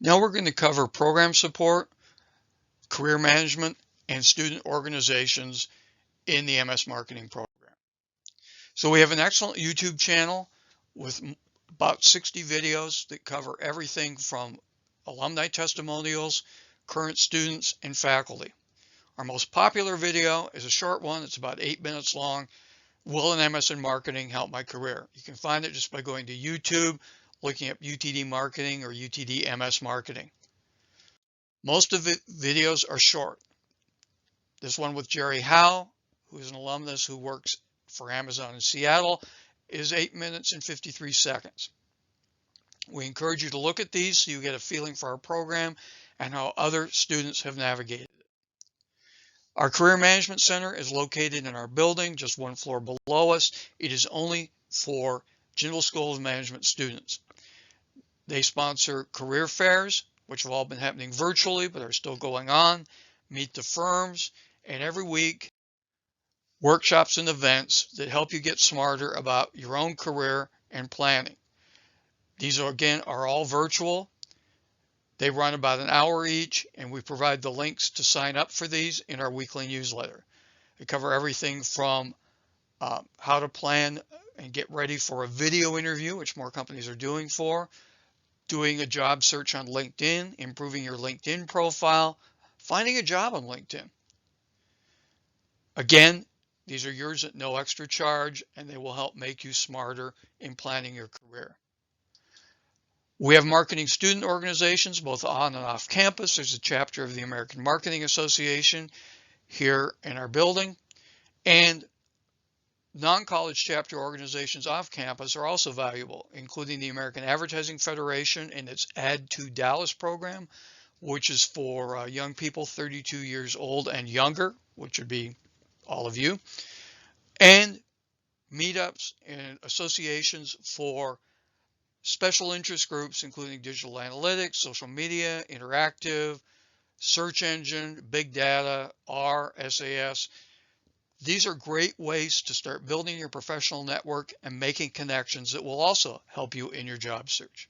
Now we're going to cover program support, career management, and student organizations in the MS Marketing program. So we have an excellent YouTube channel with about 60 videos that cover everything from alumni testimonials, current students, and faculty. Our most popular video is a short one. It's about 8 minutes long. Will an MS in Marketing help my career? You can find it just by going to YouTube, looking up UTD Marketing or UTD MS Marketing. Most of the videos are short. This one with Jerry Howe, who is an alumnus who works for Amazon in Seattle, is 8 minutes and 53 seconds. We encourage you to look at these so you get a feeling for our program and how other students have navigated it. Our Career Management Center is located in our building, just one floor below us. It is only for Jindal School of Management students. They sponsor career fairs, which have all been happening virtually, but are still going on, meet the firms, and every week, workshops and events that help you get smarter about your own career and planning. These are, again, are all virtual. They run about an hour each, and we provide the links to sign up for these in our weekly newsletter. They cover everything from how to plan and get ready for a video interview, which more companies are doing doing a job search on LinkedIn, improving your LinkedIn profile, finding a job on LinkedIn. Again, these are yours at no extra charge, and they will help make you smarter in planning your career. We have marketing student organizations, both on and off campus. There's a chapter of the American Marketing Association here in our building, and non-college chapter organizations off campus are also valuable, including the American Advertising Federation and its Add to Dallas program, which is for young people 32 years old and younger, which would be all of you, and meetups and associations for special interest groups, including digital analytics, social media, interactive, search engine, big data, R, SAS. These are great ways to start building your professional network and making connections that will also help you in your job search.